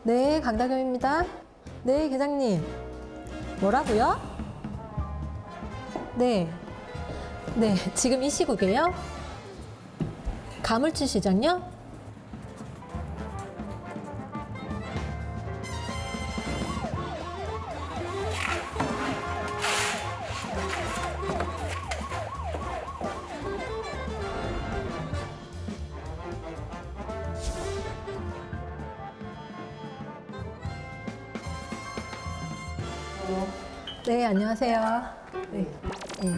네, 강다겸입니다. 네, 계장님. 뭐라고요? 네. 네, 지금 이 시국에요? 가물치 시장요? 네, 안녕하세요. 네. 네.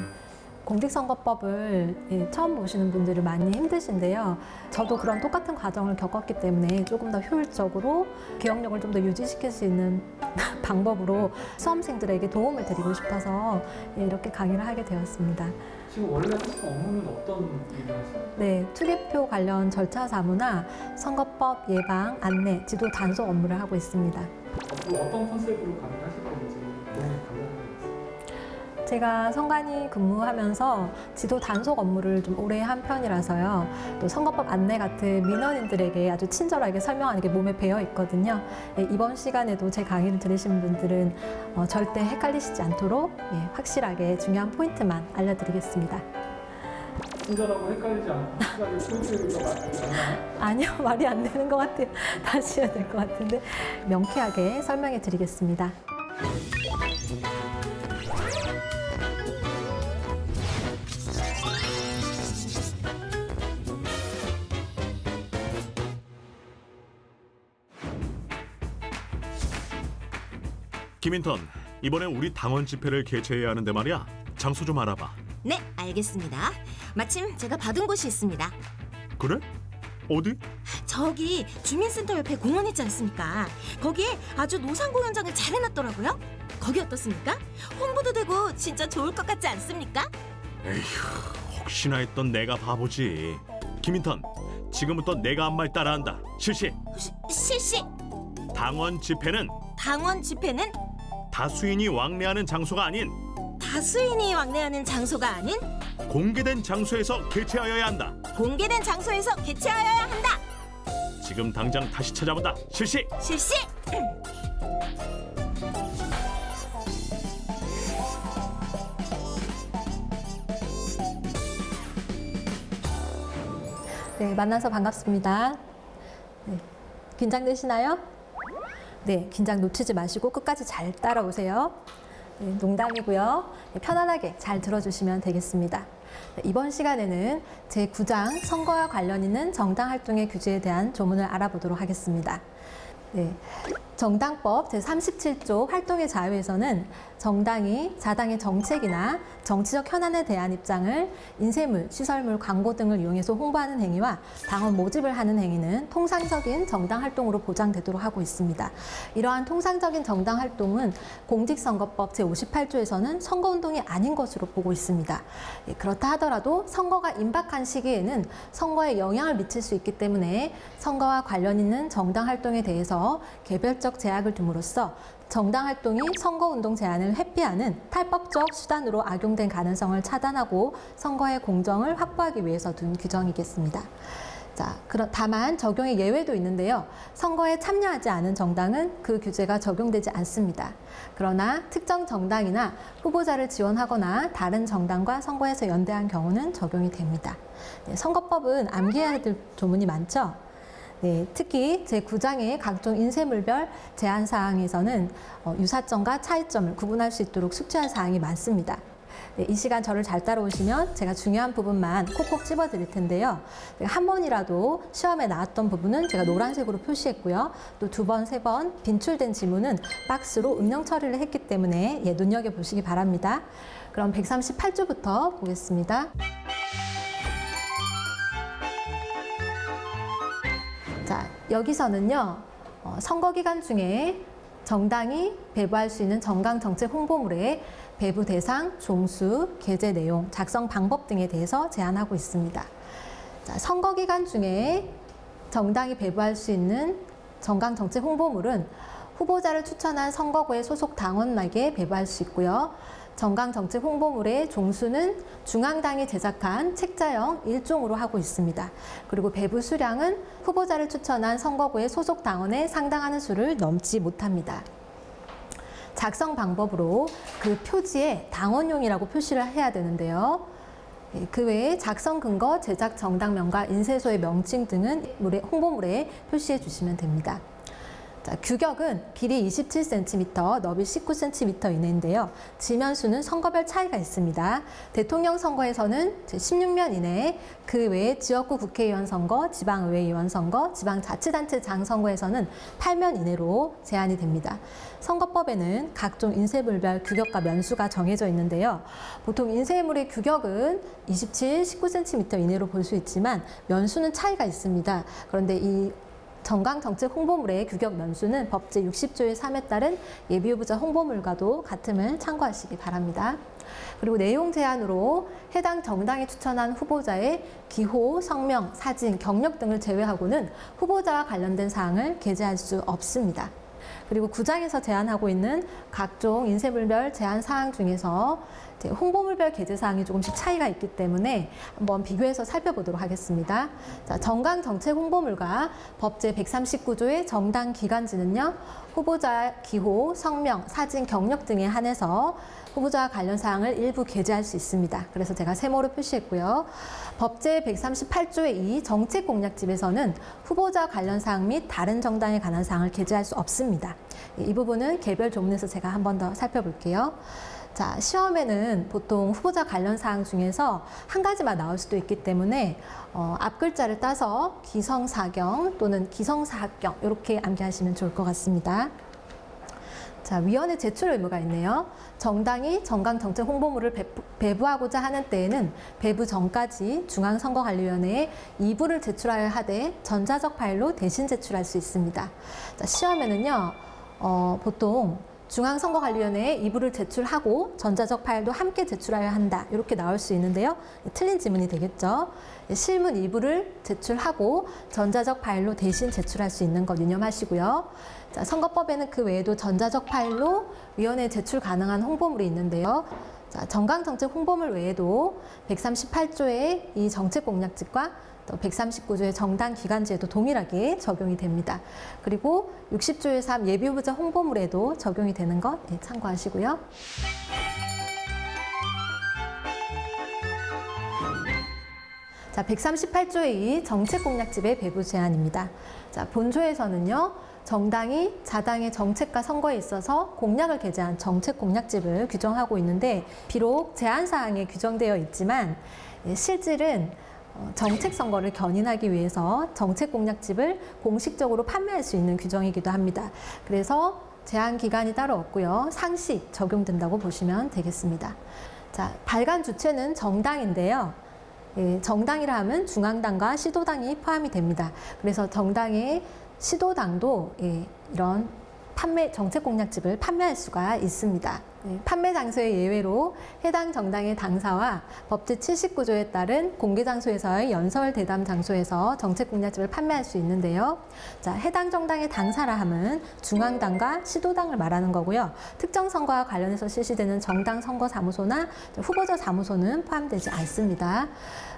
공직선거법을 처음 보시는 분들이 많이 힘드신데요. 저도 그런 똑같은 과정을 겪었기 때문에 조금 더 효율적으로 기억력을 좀 더 유지시킬 수 있는 방법으로 수험생들에게 도움을 드리고 싶어서 이렇게 강의를 하게 되었습니다. 지금 원래 하시는 업무는 어떤 일을 하세요? 네, 투개표 관련 절차 사무나 선거법 예방, 안내, 지도 단속 업무를 하고 있습니다. 앞으로 어떤 컨셉으로 강의를 하실 건지 너무 궁금합니다. 제가 선관위 근무하면서 지도 단속 업무를 좀 오래 한 편이라서요. 또 선거법 안내 같은 민원인들에게 아주 친절하게 설명하는 게 몸에 배어 있거든요. 이번 시간에도 제 강의를 들으신 분들은 절대 헷갈리시지 않도록 확실하게 중요한 포인트만 알려드리겠습니다. 친절하고 헷갈리지 않고 확실하게 포인트가 맞나요? 아니요, 말이 안 되는 것 같아요. 다시 해야 될 것 같은데 명쾌하게 설명해 드리겠습니다. 김인턴, 이번엔 우리 당원 집회를 개최해야 하는데 말이야. 장소 좀 알아봐. 네, 알겠습니다. 마침 제가 받은 곳이 있습니다. 그래? 어디? 저기 주민센터 옆에 공원 있지 않습니까? 거기에 아주 노상공연장을 잘 해놨더라고요. 거기 어떻습니까? 홍보도 되고 진짜 좋을 것 같지 않습니까? 에휴, 혹시나 했던 내가 바보지. 김인턴, 지금부터 내가 한 말 따라한다. 실시! 실시! 당원 집회는 당원 집회는 다수인이 왕래하는 장소가 아닌 다수인이 왕래하는 장소가 아닌 공개된 장소에서 개최하여야 한다. 공개된 장소에서 개최하여야 한다. 지금 당장 다시 찾아본다. 실시! 실시! 네, 만나서 반갑습니다. 네, 긴장되시나요? 네, 긴장 놓치지 마시고 끝까지 잘 따라오세요. 네, 농담이고요. 네, 편안하게 잘 들어주시면 되겠습니다. 네, 이번 시간에는 제9장 선거와 관련 있는 정당 활동의 규제에 대한 조문을 알아보도록 하겠습니다. 네, 정당법 제37조 활동의 자유에서는 정당이 자당의 정책이나 정치적 현안에 대한 입장을 인쇄물, 시설물, 광고 등을 이용해서 홍보하는 행위와 당원 모집을 하는 행위는 통상적인 정당 활동으로 보장되도록 하고 있습니다. 이러한 통상적인 정당 활동은 공직선거법 제58조에서는 선거운동이 아닌 것으로 보고 있습니다. 그렇다 하더라도 선거가 임박한 시기에는 선거에 영향을 미칠 수 있기 때문에 선거와 관련 있는 정당 활동에 대해서 개별적 제약을 둠으로써 정당 활동이 선거운동 제한을 회피하는 탈법적 수단으로 악용된 가능성을 차단하고 선거의 공정을 확보하기 위해서 둔 규정이겠습니다. 자, 다만 적용의 예외도 있는데요. 선거에 참여하지 않은 정당은 그 규제가 적용되지 않습니다. 그러나 특정 정당이나 후보자를 지원하거나 다른 정당과 선거에서 연대한 경우는 적용이 됩니다. 네, 선거법은 암기해야 될 조문이 많죠? 네, 특히 제9장의 각종 인쇄물별 제한 사항에서는 유사점과 차이점을 구분할 수 있도록 숙지할 사항이 많습니다. 네, 이 시간 저를 잘 따라오시면 제가 중요한 부분만 콕콕 찝어 드릴 텐데요. 한 번이라도 시험에 나왔던 부분은 제가 노란색으로 표시했고요. 또 두 번, 세 번 빈출된 지문은 박스로 음영 처리를 했기 때문에 눈여겨보시기 바랍니다. 그럼 138조부터 보겠습니다. 자, 여기서는요, 선거 기간 중에 정당이 배부할 수 있는 정강정책 홍보물의 배부 대상, 종수, 게재 내용, 작성 방법 등에 대해서 제한하고 있습니다. 자, 선거 기간 중에 정당이 배부할 수 있는 정강정책 홍보물은 후보자를 추천한 선거구의 소속 당원에게 배부할 수 있고요. 정강정책 홍보물의 종수는 중앙당이 제작한 책자형 1종으로 하고 있습니다. 그리고 배부 수량은 후보자를 추천한 선거구의 소속 당원에 상당하는 수를 넘지 못합니다. 작성 방법으로 그 표지에 당원용이라고 표시를 해야 되는데요. 그 외에 작성 근거, 제작 정당명과 인쇄소의 명칭 등은 홍보물에 표시해 주시면 됩니다. 자, 규격은 길이 27cm, 너비 19cm 이내인데요. 지면수는 선거별 차이가 있습니다. 대통령 선거에서는 16면 이내, 그 외에 지역구 국회의원 선거, 지방의회의원 선거, 지방자치단체장 선거에서는 8면 이내로 제한이 됩니다. 선거법에는 각종 인쇄물별 규격과 면수가 정해져 있는데요. 보통 인쇄물의 규격은 27, 19cm 이내로 볼 수 있지만 면수는 차이가 있습니다. 그런데 이 정강정책 홍보물의 규격 면수는 법제 60조의 3에 따른 예비후보자 홍보물과도 같음을 참고하시기 바랍니다. 그리고 내용 제한으로 해당 정당이 추천한 후보자의 기호, 성명, 사진, 경력 등을 제외하고는 후보자와 관련된 사항을 게재할 수 없습니다. 그리고 9장에서 제한하고 있는 각종 인쇄물별 제한 사항 중에서 홍보물별 게재 사항이 조금씩 차이가 있기 때문에 한번 비교해서 살펴보도록 하겠습니다. 자, 정강정책 홍보물과 법제 139조의 정당 기간지는요, 후보자 기호, 성명, 사진, 경력 등에 한해서 후보자와 관련 사항을 일부 게재할 수 있습니다. 그래서 제가 세모로 표시했고요. 법제 138조의 2 정책 공약집에서는 후보자 관련 사항 및 다른 정당에 관한 사항을 게재할 수 없습니다. 이 부분은 개별 조문에서 제가 한 번 더 살펴볼게요. 자, 시험에는 보통 후보자 관련 사항 중에서 한 가지만 나올 수도 있기 때문에 앞 글자를 따서 기성사경 또는 기성사학경 이렇게 암기하시면 좋을 것 같습니다. 자, 위원회 제출 의무가 있네요. 정당이 정강정책 홍보물을 배부하고자 하는 때에는 배부 전까지 중앙선거관리위원회에 2부를 제출하여야 하되 전자적 파일로 대신 제출할 수 있습니다. 자, 시험에는요, 보통 중앙선거관리위원회에 2부를 제출하고 전자적 파일도 함께 제출하여야 한다. 이렇게 나올 수 있는데요. 틀린 지문이 되겠죠. 실문 2부를 제출하고 전자적 파일로 대신 제출할 수 있는 것 유념하시고요. 자, 선거법에는 그 외에도 전자적 파일로 위원회에 제출 가능한 홍보물이 있는데요. 자, 정강정책 홍보물 외에도 138조의 이 정책공약집과 또 139조의 정당 기간제에도 동일하게 적용이 됩니다. 그리고 60조의 3 예비후보자 홍보물에도 적용이 되는 것 참고하시고요. 자, 138조의 2 정책공약집의 배부 제한입니다. 자, 본조에서는요, 정당이 자당의 정책과 선거에 있어서 공약을 게재한 정책공약집을 규정하고 있는데, 비록 제한사항에 규정되어 있지만 실질은 정책 선거를 견인하기 위해서 정책 공약집을 공식적으로 판매할 수 있는 규정이기도 합니다. 그래서 제한 기간이 따로 없고요. 상시 적용된다고 보시면 되겠습니다. 자, 발간 주체는 정당인데요. 정당이라 하면 중앙당과 시도당이 포함이 됩니다. 그래서 정당의 시도당도 이런 정책 공약집을 판매할 수가 있습니다. 판매 장소의 예외로 해당 정당의 당사와 법제 79조에 따른 공개 장소에서의 연설 대담 장소에서 정책 공약집을 판매할 수 있는데요. 자, 해당 정당의 당사라 함은 중앙당과 시도당을 말하는 거고요. 특정 선거와 관련해서 실시되는 정당 선거 사무소나 후보자 사무소는 포함되지 않습니다.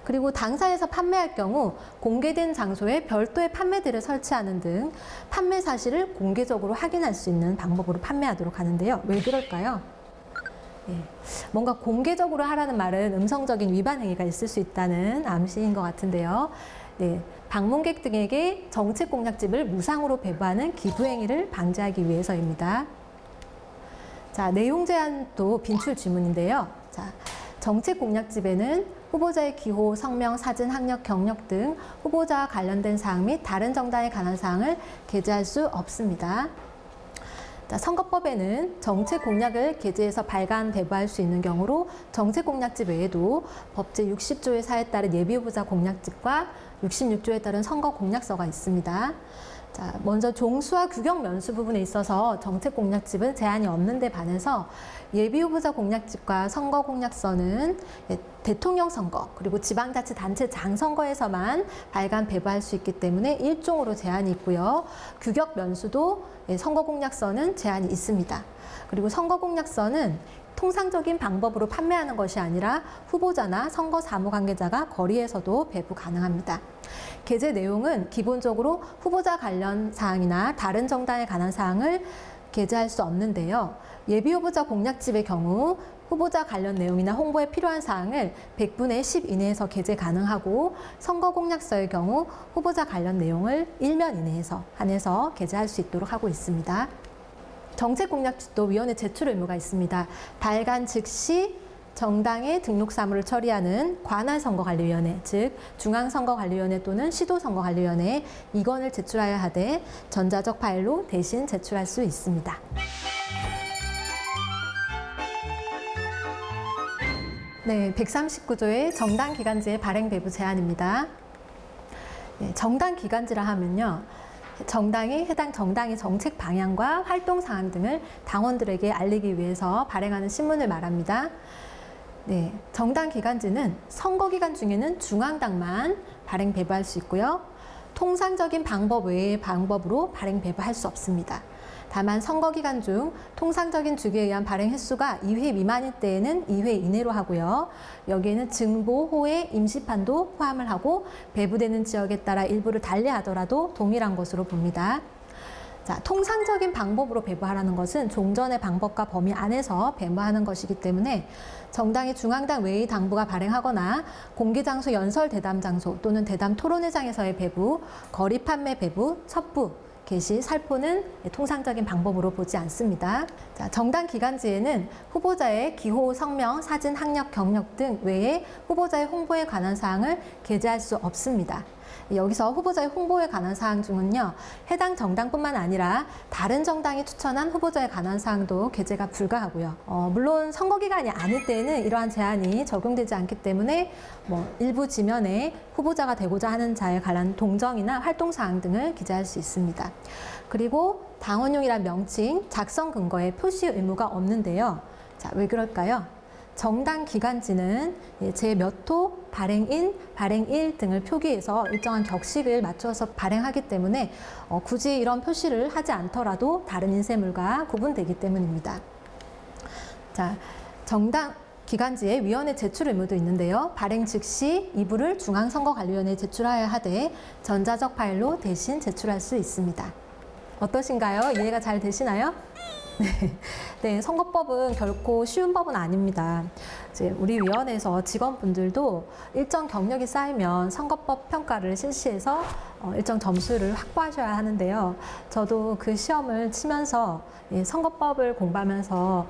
그리고 당사에서 판매할 경우 공개된 장소에 별도의 판매대를 설치하는 등 판매 사실을 공개적으로 확인할 수 있는 방법으로 판매하도록 하는데요. 왜 그럴까요? 뭔가 공개적으로 하라는 말은 음성적인 위반 행위가 있을 수 있다는 암시인 것 같은데요. 방문객 등에게 정책 공약집을 무상으로 배부하는 기부 행위를 방지하기 위해서입니다. 자, 내용 제한도 빈출 지문인데요. 자, 정책 공약집에는 후보자의 기호, 성명, 사진, 학력, 경력 등 후보자와 관련된 사항 및 다른 정당에 관한 사항을 게재할 수 없습니다. 자, 선거법에는 정책 공약을 게재해서 발간, 배부할 수 있는 경우로 정책 공약집 외에도 법제 60조의 4에 따른 예비후보자 공약집과 66조에 따른 선거 공약서가 있습니다. 자, 먼저 종수와 규격 면수 부분에 있어서 정책 공약집은 제한이 없는 데 반해서 예비후보자 공약집과 선거 공약서는 대통령 선거 그리고 지방자치단체장 선거에서만 발간 배부할 수 있기 때문에 일종으로 제한이 있고요. 규격 면수도 선거 공약서는 제한이 있습니다. 그리고 선거 공약서는 통상적인 방법으로 판매하는 것이 아니라 후보자나 선거 사무 관계자가 거리에서도 배부 가능합니다. 게재 내용은 기본적으로 후보자 관련 사항이나 다른 정당에 관한 사항을 게재할 수 없는데요. 예비후보자 공약집의 경우 후보자 관련 내용이나 홍보에 필요한 사항을 100분의 10 이내에서 게재 가능하고 선거 공약서의 경우 후보자 관련 내용을 1면 이내에서 한해서 게재할 수 있도록 하고 있습니다. 정책 공약집도 위원회 제출 의무가 있습니다. 달간 즉시 정당의 등록 사무를 처리하는 관할선거관리위원회, 즉 중앙선거관리위원회 또는 시도선거관리위원회에 이건을 제출하여야 하되 전자적 파일로 대신 제출할 수 있습니다. 네, 139조의 정당기간지의 발행 배부 제한입니다. 네, 정당기간지라 하면요. 해당 정당의 정책 방향과 활동 사항 등을 당원들에게 알리기 위해서 발행하는 신문을 말합니다. 네, 정당 기간지는 선거 기간 중에는 중앙당만 발행 배부할 수 있고요. 통상적인 방법 외의 방법으로 발행 배부할 수 없습니다. 다만 선거 기간 중 통상적인 주기에 의한 발행 횟수가 2회 미만일 때에는 2회 이내로 하고요. 여기에는 증보, 호혜, 임시판도 포함을 하고 배부되는 지역에 따라 일부를 달리하더라도 동일한 것으로 봅니다. 자, 통상적인 방법으로 배부하라는 것은 종전의 방법과 범위 안에서 배부하는 것이기 때문에 정당의 중앙당 외의 당부가 발행하거나 공개장소 연설 대담 장소 또는 대담 토론회장에서의 배부, 거리 판매 배부, 첩부, 게시, 살포는 통상적인 방법으로 보지 않습니다. 자, 정당 기간지에는 후보자의 기호, 성명, 사진, 학력, 경력 등 외에 후보자의 홍보에 관한 사항을 게재할 수 없습니다. 여기서 후보자의 홍보에 관한 사항 중은요, 해당 정당뿐만 아니라 다른 정당이 추천한 후보자에 관한 사항도 게재가 불가하고요. 물론 선거 기간이 아닐 때에는 이러한 제한이 적용되지 않기 때문에 일부 지면에 후보자가 되고자 하는 자에 관한 동정이나 활동 사항 등을 기재할 수 있습니다. 그리고 당원용이란 명칭, 작성 근거에 표시 의무가 없는데요. 자, 왜 그럴까요? 정당 기간지는 제 몇 호, 발행인, 발행일 등을 표기해서 일정한 격식을 맞춰서 발행하기 때문에 굳이 이런 표시를 하지 않더라도 다른 인쇄물과 구분되기 때문입니다. 자, 정당 기간지에 위원회 제출 의무도 있는데요. 발행 즉시 이부를 중앙선거관리위원회에 제출하여야 하되 전자적 파일로 대신 제출할 수 있습니다. 어떠신가요? 이해가 잘 되시나요? 네, 선거법은 결코 쉬운 법은 아닙니다. 이제 우리 위원회에서 직원분들도 일정 경력이 쌓이면 선거법 평가를 실시해서 일정 점수를 확보하셔야 하는데요. 저도 그 시험을 치면서 선거법을 공부하면서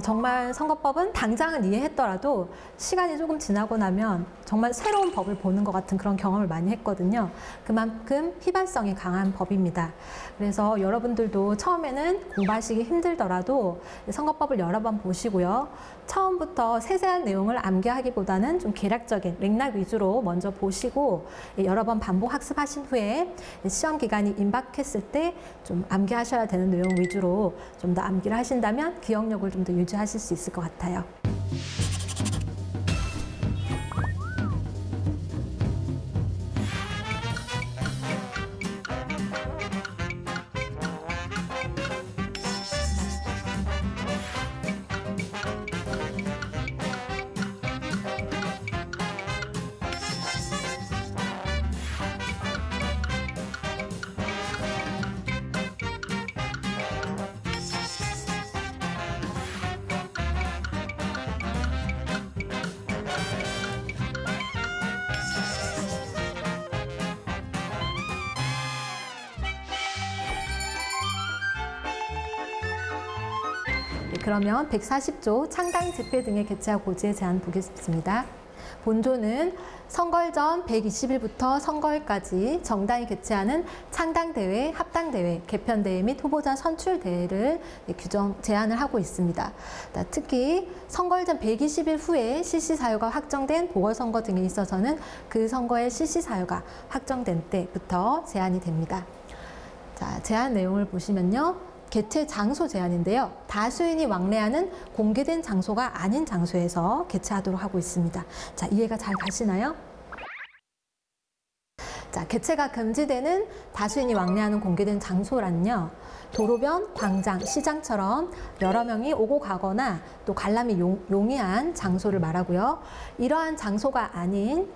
정말 선거법은 당장은 이해했더라도 시간이 조금 지나고 나면 정말 새로운 법을 보는 것 같은 그런 경험을 많이 했거든요. 그만큼 휘발성이 강한 법입니다. 그래서 여러분들도 처음에는 공부하시기 힘들더라도 선거법을 여러 번 보시고요. 처음부터 세세한 내용을 암기하기보다는 좀 개략적인 맥락 위주로 먼저 보시고 여러 번 반복 학습하신 후에 시험 기간이 임박했을 때 좀 암기하셔야 되는 내용 위주로 좀 더 암기를 하신다면 기억력을 좀 더 유지하실 수 있을 것 같아요. 그러면 140조 창당 집회 등의 개최와 고지의 제한 보겠습니다. 본조는 선거일 전 120일부터 선거일까지 정당이 개최하는 창당대회, 합당대회, 개편대회 및 후보자 선출대회를 제한을 하고 있습니다. 특히 선거일 전 120일 후에 실시사유가 확정된 보궐선거 등에 있어서는 그 선거의 실시사유가 확정된 때부터 제한이 됩니다. 자, 제한 내용을 보시면요. 개최 장소 제한인데요. 다수인이 왕래하는 공개된 장소가 아닌 장소에서 개최하도록 하고 있습니다. 자, 이해가 잘 가시나요? 자, 개최가 금지되는 다수인이 왕래하는 공개된 장소란요. 도로변, 광장, 시장처럼 여러 명이 오고 가거나 또 관람이 용이한 장소를 말하고요. 이러한 장소가 아닌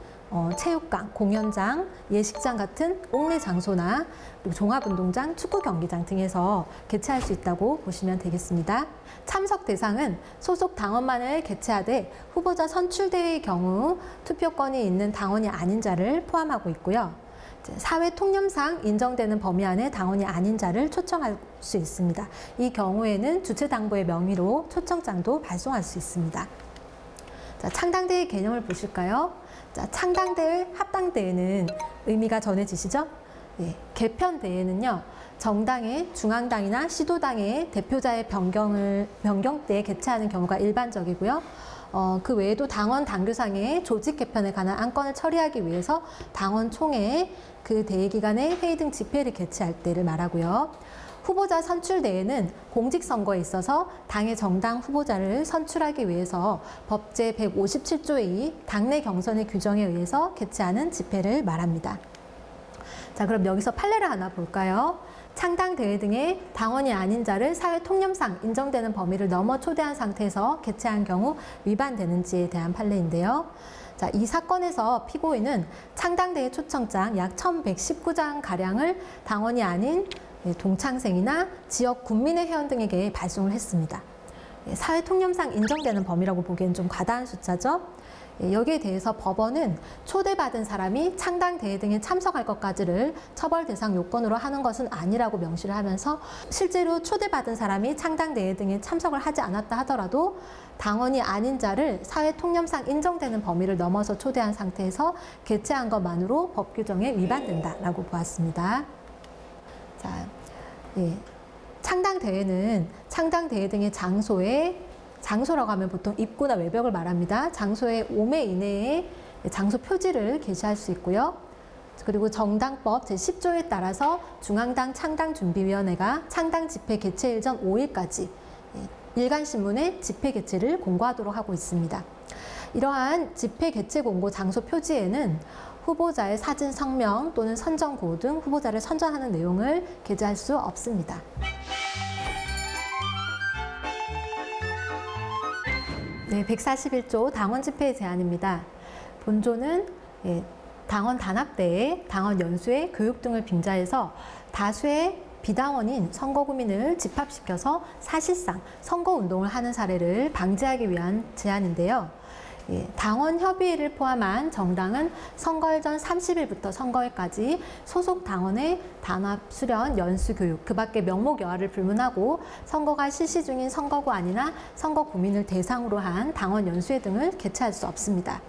체육관, 공연장, 예식장 같은 옥내 장소나 그리고 종합운동장, 축구 경기장 등에서 개최할 수 있다고 보시면 되겠습니다. 참석 대상은 소속 당원만을 개최하되 후보자 선출대회의 경우 투표권이 있는 당원이 아닌 자를 포함하고 있고요. 사회 통념상 인정되는 범위 안에 당원이 아닌 자를 초청할 수 있습니다. 이 경우에는 주최당부의 명의로 초청장도 발송할 수 있습니다. 자, 창당대회 개념을 보실까요? 자, 창당대회, 합당대회는 의미가 전해지시죠? 예, 개편대회는요, 정당의 중앙당이나 시도당의 대표자의 변경 때 개최하는 경우가 일반적이고요. 그 외에도 당원 당규상의 조직 개편에 관한 안건을 처리하기 위해서 당원총회에 그 대회 기간에 회의 등 집회를 개최할 때를 말하고요. 후보자 선출대회는 공직선거에 있어서 당의 정당 후보자를 선출하기 위해서 법제 157조의 2 당내 경선의 규정에 의해서 개최하는 집회를 말합니다. 자, 그럼 여기서 판례를 하나 볼까요? 창당대회 등의 당원이 아닌 자를 사회 통념상 인정되는 범위를 넘어 초대한 상태에서 개최한 경우 위반되는지에 대한 판례인데요. 자, 이 사건에서 피고인은 창당대회 초청장 약 1119장가량을 당원이 아닌 동창생이나 지역 군민회 회원 등에게 발송을 했습니다. 사회 통념상 인정되는 범위라고 보기엔 좀 과다한 숫자죠. 여기에 대해서 법원은 초대받은 사람이 창당대회 등에 참석할 것까지를 처벌 대상 요건으로 하는 것은 아니라고 명시를 하면서 실제로 초대받은 사람이 창당대회 등에 참석을 하지 않았다 하더라도 당원이 아닌 자를 사회 통념상 인정되는 범위를 넘어서 초대한 상태에서 개최한 것만으로 법 규정에 위반된다라고 보았습니다. 자, 예. 창당대회는 창당대회 등의 장소라고 하면 보통 입구나 외벽을 말합니다. 장소의 5매 이내에 장소 표지를 게시할 수 있고요. 그리고 정당법 제10조에 따라서 중앙당 창당준비위원회가 창당 집회 개최일 전 5일까지 일간신문에 집회 개최를 공고하도록 하고 있습니다. 이러한 집회 개최 공고 장소 표지에는 후보자의 사진, 성명 또는 선정구 등 후보자를 선정하는 내용을 게재할 수 없습니다. 네, 141조 당원 집회 제한입니다. 본조는 당원 단합대회, 당원 연수회, 교육 등을 빙자해서 다수의 비당원인 선거구민을 집합시켜서 사실상 선거운동을 하는 사례를 방지하기 위한 제한인데요. 당원 협의회를 포함한 정당은 선거일 전 30일부터 선거일까지 소속 당원의 단합, 수련, 연수, 교육, 그 밖에 명목 여하를 불문하고 선거가 실시 중인 선거구 아니나 선거구민을 대상으로 한 당원 연수회 등을 개최할 수 없습니다.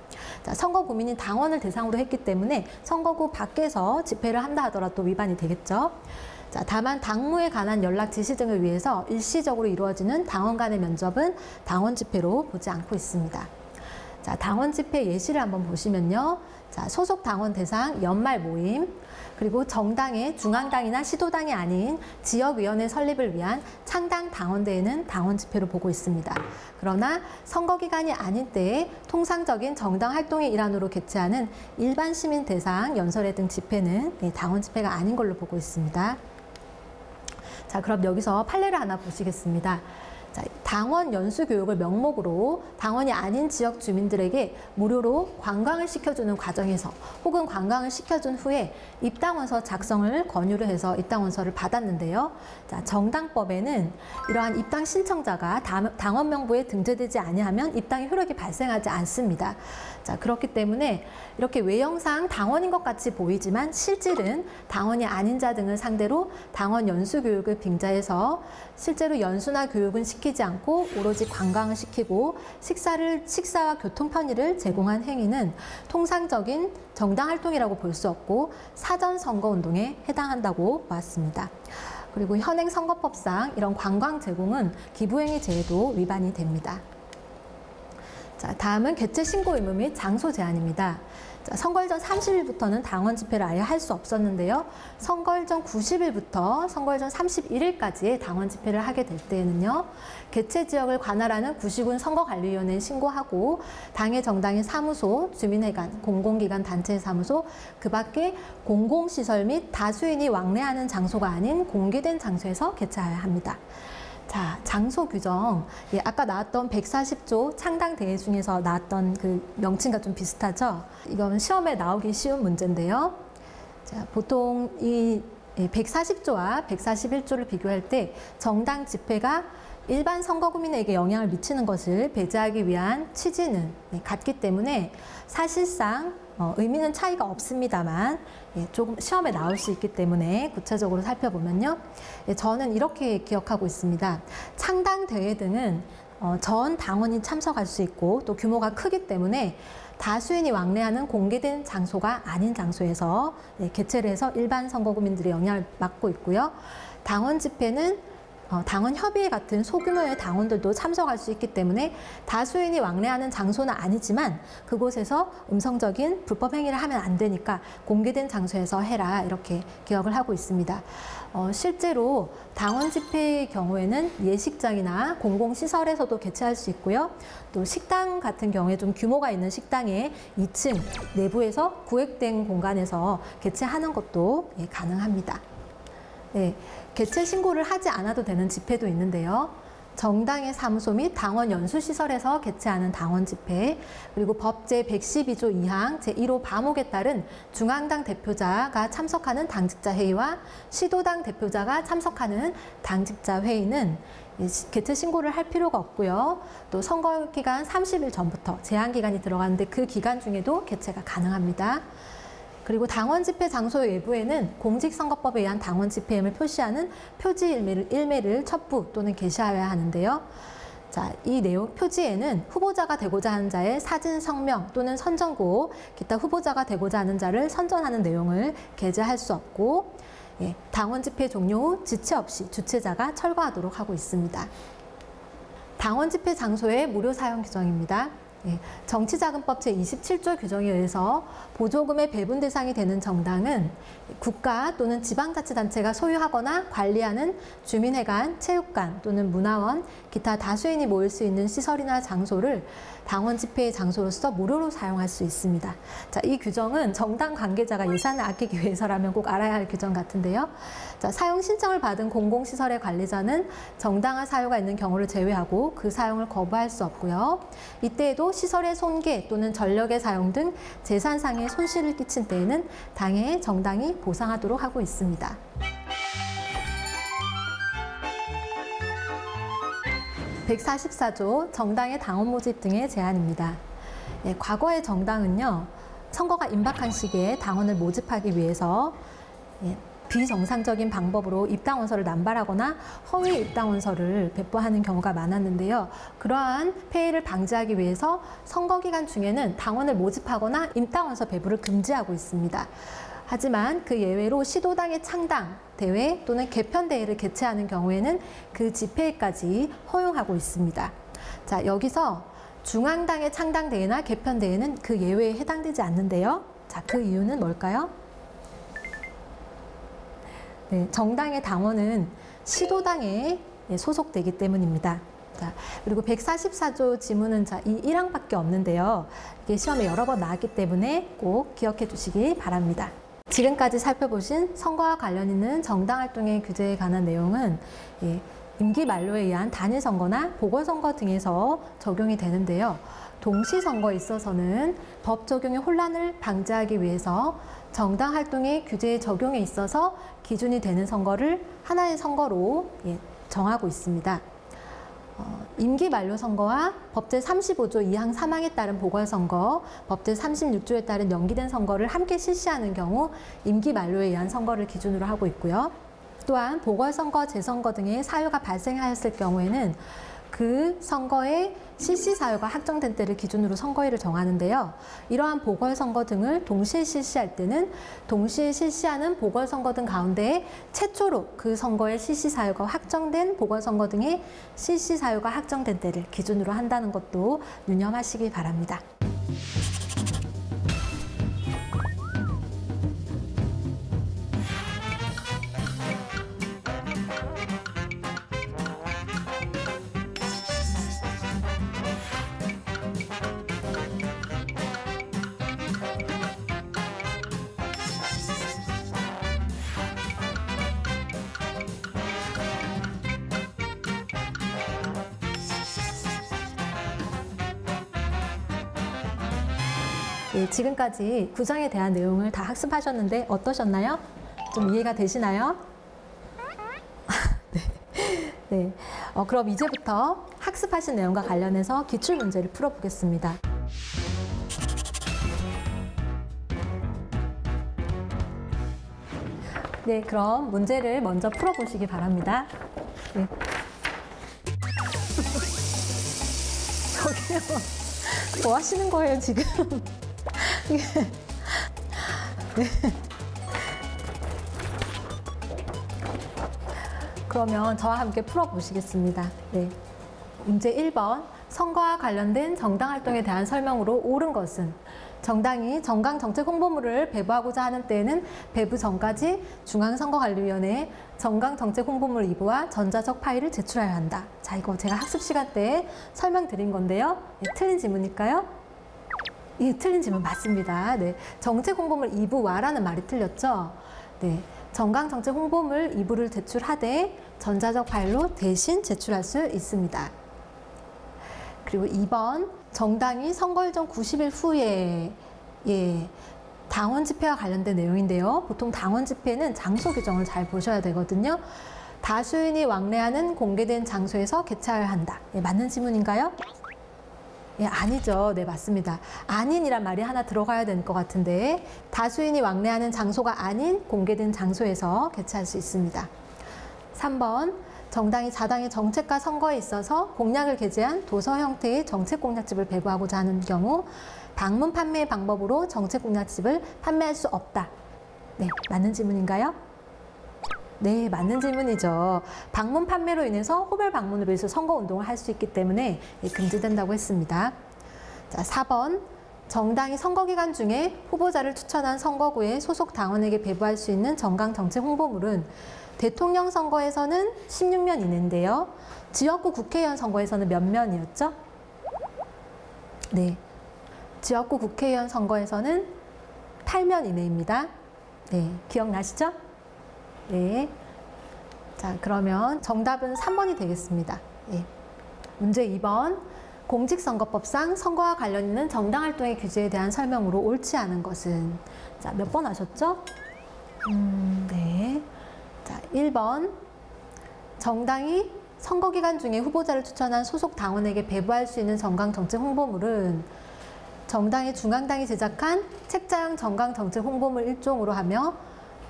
자, 선거구민이 당원을 대상으로 했기 때문에 선거구 밖에서 집회를 한다 하더라도 위반이 되겠죠. 자, 다만 당무에 관한 연락 지시 등을 위해서 일시적으로 이루어지는 당원 간의 면접은 당원 집회로 보지 않고 있습니다. 자, 당원 집회 예시를 한번 보시면요. 자, 소속 당원 대상 연말 모임, 그리고 정당의 중앙당이나 시도당이 아닌 지역위원회 설립을 위한 창당 당원대회는 당원 집회로 보고 있습니다. 그러나 선거 기간이 아닌 때에 통상적인 정당 활동의 일환으로 개최하는 일반 시민 대상 연설회 등 집회는 당원 집회가 아닌 걸로 보고 있습니다. 자, 그럼 여기서 판례를 하나 보시겠습니다. 자, 당원 연수 교육을 명목으로 당원이 아닌 지역 주민들에게 무료로 관광을 시켜주는 과정에서 혹은 관광을 시켜준 후에 입당원서 작성을 권유를 해서 입당원서를 받았는데요. 자, 정당법에는 이러한 입당 신청자가 당원 명부에 등재되지 아니하면 입당의 효력이 발생하지 않습니다. 자, 그렇기 때문에 이렇게 외형상 당원인 것 같이 보이지만 실질은 당원이 아닌 자 등을 상대로 당원 연수 교육을 빙자해서 실제로 연수나 교육은 시키지 않고 오로지 관광을 시키고 식사와 교통 편의를 제공한 행위는 통상적인 정당 활동이라고 볼 수 없고 사전 선거 운동에 해당한다고 보았습니다. 그리고 현행 선거법상 이런 관광 제공은 기부행위 제에도 위반이 됩니다. 자, 다음은 개최 신고 의무 및 장소 제한입니다. 자, 선거일 전 30일부터는 당원 집회를 아예 할 수 없었는데요. 선거일 전 90일부터 선거일 전 31일까지의 당원 집회를 하게 될 때에는요. 개최 지역을 관할하는 구시군 선거관리위원회에 신고하고 당의 정당의 사무소, 주민회관, 공공기관 단체의 사무소, 그 밖에 공공시설 및 다수인이 왕래하는 장소가 아닌 공개된 장소에서 개최해야 합니다. 자, 장소 규정. 예, 아까 나왔던 140조 창당대회 중에서 나왔던 그 명칭과 좀 비슷하죠? 이건 시험에 나오기 쉬운 문제인데요. 자, 보통 이 140조와 141조를 비교할 때 정당 집회가 일반 선거구민에게 영향을 미치는 것을 배제하기 위한 취지는 같기 때문에 사실상 의미는 차이가 없습니다만 조금 시험에 나올 수 있기 때문에 구체적으로 살펴보면요. 저는 이렇게 기억하고 있습니다. 창당대회 등은 전 당원이 참석할 수 있고 또 규모가 크기 때문에 다수인이 왕래하는 공개된 장소가 아닌 장소에서 개최를 해서 일반 선거구민들의 영향을 받고 있고요. 당원 집회는 당원협의회 같은 소규모의 당원들도 참석할 수 있기 때문에 다수인이 왕래하는 장소는 아니지만 그곳에서 음성적인 불법 행위를 하면 안 되니까 공개된 장소에서 해라 이렇게 기억을 하고 있습니다. 실제로 당원 집회의 경우에는 예식장이나 공공시설에서도 개최할 수 있고요. 또 식당 같은 경우에 좀 규모가 있는 식당의 2층 내부에서 구획된 공간에서 개최하는 것도 가능합니다. 네, 개최 신고를 하지 않아도 되는 집회도 있는데요. 정당의 사무소 및 당원 연수시설에서 개최하는 당원 집회, 그리고 법 제112조 2항 제1호 과목에 따른 중앙당 대표자가 참석하는 당직자 회의와 시도당 대표자가 참석하는 당직자 회의는 개최 신고를 할 필요가 없고요. 또 선거 기간 30일 전부터 제한 기간이 들어가는데 그 기간 중에도 개최가 가능합니다. 그리고 당원 집회 장소 외부에는 공직선거법에 의한 당원 집회임을 표시하는 표지 일매를 첩부 또는 게시하여야 하는데요. 자, 이 내용 표지에는 후보자가 되고자 하는 자의 사진, 성명 또는 선전고, 기타 후보자가 되고자 하는 자를 선전하는 내용을 게재할 수 없고, 당원 집회 종료 후 지체 없이 주최자가 철거하도록 하고 있습니다. 당원 집회 장소의 무료 사용 규정입니다. 정치자금법 제27조 규정에 의해서 보조금의 배분 대상이 되는 정당은 국가 또는 지방자치단체가 소유하거나 관리하는 주민회관, 체육관 또는 문화원, 기타 다수인이 모일 수 있는 시설이나 장소를 당원 집회의 장소로서 무료로 사용할 수 있습니다. 자, 이 규정은 정당 관계자가 예산을 아끼기 위해서라면 꼭 알아야 할 규정 같은데요. 자, 사용 신청을 받은 공공시설의 관리자는 정당화 사유가 있는 경우를 제외하고 그 사용을 거부할 수 없고요. 이때에도 시설의 손괴 또는 전력의 사용 등 재산상의 손실을 끼친 때에는 당해 정당이 보상하도록 하고 있습니다. (144조) 정당의 당원 모집 등의 제한입니다. 과거의 정당은요, 선거가 임박한 시기에 당원을 모집하기 위해서 비정상적인 방법으로 입당원서를 남발하거나 허위 입당원서를 배포하는 경우가 많았는데요. 그러한 폐해를 방지하기 위해서 선거 기간 중에는 당원을 모집하거나 입당원서 배부를 금지하고 있습니다. 하지만 그 예외로 시도당의 창당 대회 또는 개편 대회를 개최하는 경우에는 그 집회까지 허용하고 있습니다. 자, 여기서 중앙당의 창당 대회나 개편 대회는 그 예외에 해당되지 않는데요. 자, 그 이유는 뭘까요? 네, 정당의 당원은 시도당에 소속되기 때문입니다. 자, 그리고 144조 지문은 이 1항밖에 없는데요. 이게 시험에 여러 번 나왔기 때문에 꼭 기억해 주시기 바랍니다. 지금까지 살펴보신 선거와 관련 있는 정당활동의 규제에 관한 내용은 임기 만료에 의한 단일선거나 보궐선거 등에서 적용이 되는데요. 동시선거에 있어서는 법 적용의 혼란을 방지하기 위해서 정당활동의 규제의 적용에 있어서 기준이 되는 선거를 하나의 선거로 정하고 있습니다. 임기 만료 선거와 법 제35조 2항 3항에 따른 보궐선거, 법 제36조에 따른 연기된 선거를 함께 실시하는 경우 임기 만료에 의한 선거를 기준으로 하고 있고요. 또한 보궐선거, 재선거 등의 사유가 발생하였을 경우에는 그 선거의 실시 사유가 확정된 때를 기준으로 선거일을 정하는데요. 이러한 보궐선거 등을 동시에 실시할 때는 동시에 실시하는 보궐선거 등 가운데 최초로 그 선거의 실시 사유가 확정된 보궐선거 등의 실시 사유가 확정된 때를 기준으로 한다는 것도 유념하시기 바랍니다. 네, 지금까지 구성에 대한 내용을 다 학습하셨는데 어떠셨나요? 좀 이해가 되시나요? 네. 네. 그럼 이제부터 학습하신 내용과 관련해서 기출 문제를 풀어보겠습니다. 네, 그럼 문제를 먼저 풀어보시기 바랍니다. 네. 저기요. 뭐 하시는 거예요, 지금? 네. 그러면 저와 함께 풀어보시겠습니다. 네. 문제 1번. 선거와 관련된 정당 활동에 대한 설명으로 옳은 것은 정당이 정강 정책 홍보물을 배부하고자 하는 때에는 배부 전까지 중앙선거관리위원회에 정강 정책 홍보물 2부와 전자적 파일을 제출해야 한다. 자, 이거 제가 학습 시간 때 설명드린 건데요. 네, 틀린 질문일까요? 예, 틀린 질문 맞습니다. 네, 정책 홍보물 2부와라는 말이 틀렸죠. 네, 정강 정책 홍보물 2부를 제출하되 전자적 파일로 대신 제출할 수 있습니다. 그리고 2번, 정당이 선거일 전 90일 후에 당원 집회와 관련된 내용인데요. 보통 당원 집회는 장소 규정을 잘 보셔야 되거든요. 다수인이 왕래하는 공개된 장소에서 개최해야 한다. 맞는 질문인가요? 아니죠. 네, 맞습니다. 아닌이란 말이 하나 들어가야 될 것 같은데 다수인이 왕래하는 장소가 아닌 공개된 장소에서 개최할 수 있습니다. 3번, 정당이 자당의 정책과 선거에 있어서 공약을 게재한 도서 형태의 정책 공약집을 배부하고자 하는 경우 방문 판매 방법으로 정책 공약집을 판매할 수 없다. 네, 맞는 질문인가요? 네, 맞는 질문이죠. 방문 판매로 인해서 호별 방문으로 해서 선거 운동을 할 수 있기 때문에 금지된다고 했습니다. 자, 4번. 정당이 선거 기간 중에 후보자를 추천한 선거구에 소속 당원에게 배부할 수 있는 정강 정책 홍보물은 대통령 선거에서는 16면 이내인데요. 지역구 국회의원 선거에서는 몇 면이었죠? 네, 지역구 국회의원 선거에서는 8면 이내입니다. 네, 기억나시죠? 네. 자, 그러면 정답은 3번이 되겠습니다. 네. 문제 2번. 공직선거법상 선거와 관련 있는 정당활동의 규제에 대한 설명으로 옳지 않은 것은? 자, 몇 번 하셨죠? 네. 자, 1번. 정당이 선거기간 중에 후보자를 추천한 소속 당원에게 배부할 수 있는 정강정책 홍보물은 정당의 중앙당이 제작한 책자형 정강정책 홍보물 일종으로 하며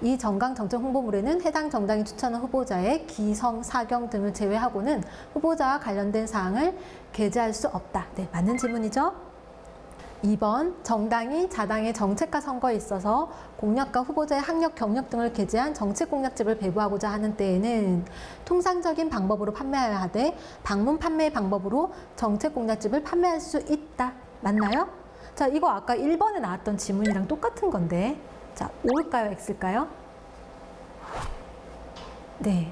이 정강정책 홍보물에는 해당 정당이 추천한 후보자의 기성, 사경 등을 제외하고는 후보자와 관련된 사항을 게재할 수 없다. 네, 맞는 질문이죠? 2번, 정당이 자당의 정책과 선거에 있어서 공약과 후보자의 학력, 경력 등을 게재한 정책 공약집을 배부하고자 하는 때에는 통상적인 방법으로 판매해야 하되 방문 판매 방법으로 정책 공약집을 판매할 수 있다. 맞나요? 자, 이거 아까 1번에 나왔던 지문이랑 똑같은 건데, 자, O일까요? X일까요? 네,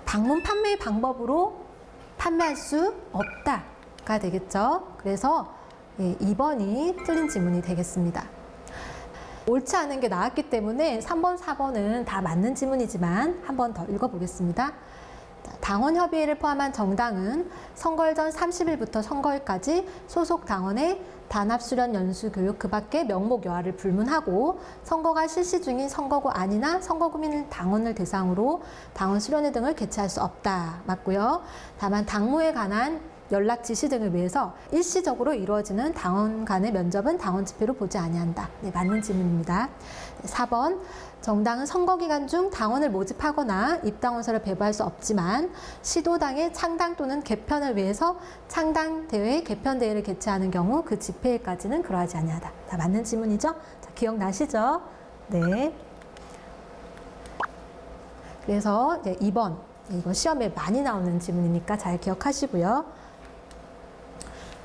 방문 판매 방법으로 판매할 수 없다가 되겠죠. 그래서 2번이 틀린 지문이 되겠습니다. 옳지 않은 게 나왔기 때문에 3번, 4번은 다 맞는 지문이지만 한 번 더 읽어보겠습니다. 당원협의회를 포함한 정당은 선거일 전 30일부터 선거일까지 소속 당원의 단합수련 연수교육 그 밖의 명목여하를 불문하고 선거가 실시 중인 선거구 안이나 선거구민 당원을 대상으로 당원 수련회 등을 개최할 수 없다. 맞고요. 다만 당무에 관한 연락 지시 등을 위해서 일시적으로 이루어지는 당원 간의 면접은 당원 집회로 보지 아니한다. 네, 맞는 질문입니다. 4번 정당은 선거 기간 중 당원을 모집하거나 입당원서를 배부할 수 없지만 시도당의 창당 또는 개편을 위해서 창당 대회, 개편 대회를 개최하는 경우 그 집회일까지는 그러하지 아니하다. 다 맞는 질문이죠? 자, 기억나시죠? 네. 그래서 이제 2번 이거 시험에 많이 나오는 질문이니까 잘 기억하시고요.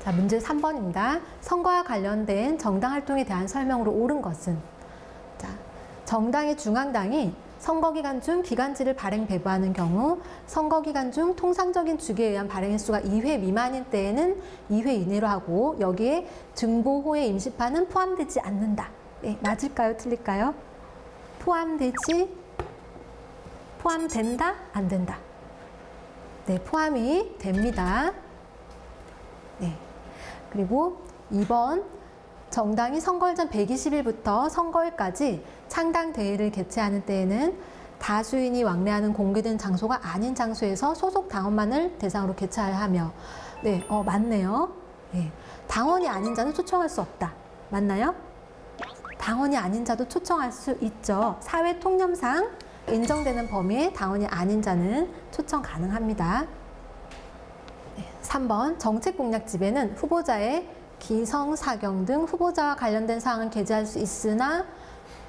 자, 문제 3번입니다. 선거와 관련된 정당 활동에 대한 설명으로 옳은 것은? 자, 정당의 중앙당이 선거기간 중 기간지를 발행 배부하는 경우 선거기간 중 통상적인 주기에 의한 발행 횟수가 2회 미만인 때에는 2회 이내로 하고 여기에 증보호의 임시판은 포함되지 않는다. 네, 맞을까요? 틀릴까요? 포함된다? 안 된다? 네, 포함이 됩니다. 네. 그리고 2번 정당이 선거일 전 120일부터 선거일까지 창당 대회를 개최하는 때에는 다수인이 왕래하는 공개된 장소가 아닌 장소에서 소속 당원만을 대상으로 개최하며 네, 맞네요. 네. 당원이 아닌 자는 초청할 수 없다. 맞나요? 당원이 아닌 자도 초청할 수 있죠. 사회 통념상 인정되는 범위에 당원이 아닌 자는 초청 가능합니다. 3번 정책 공약집에는 후보자의 기성사경 등 후보자와 관련된 사항을 게재할 수 있으나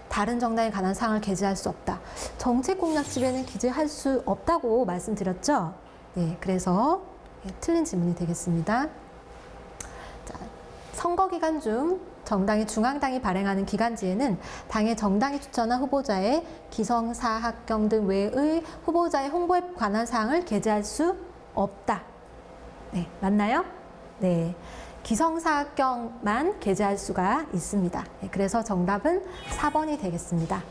다른 정당에 관한 사항을 게재할 수 없다. 정책 공약집에는 기재할 수 없다고 말씀드렸죠? 네, 그래서 틀린 질문이 되겠습니다. 자, 선거 기간 중 정당이 중앙당이 발행하는 기간지에는 당의 정당이 추천한 후보자의 기성사학경 등 외의 후보자의 홍보에 관한 사항을 게재할 수 없다. 네, 맞나요? 네, 기성사학경만 게재할 수가 있습니다. 네, 그래서 정답은 4번이 되겠습니다.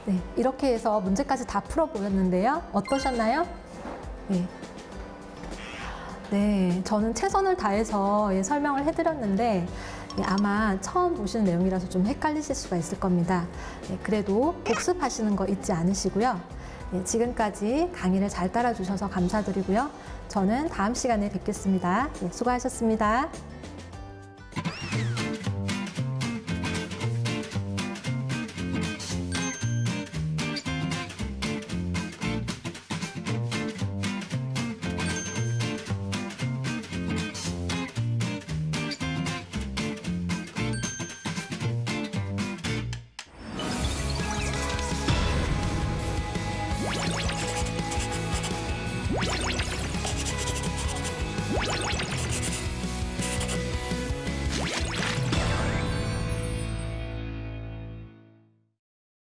네, 이렇게 해서 문제까지 다 풀어보았는데요. 어떠셨나요? 네. 네, 저는 최선을 다해서 설명을 해드렸는데 아마 처음 보시는 내용이라서 좀 헷갈리실 수가 있을 겁니다. 그래도 복습하시는 거 잊지 않으시고요. 지금까지 강의를 잘 따라주셔서 감사드리고요. 저는 다음 시간에 뵙겠습니다. 수고하셨습니다.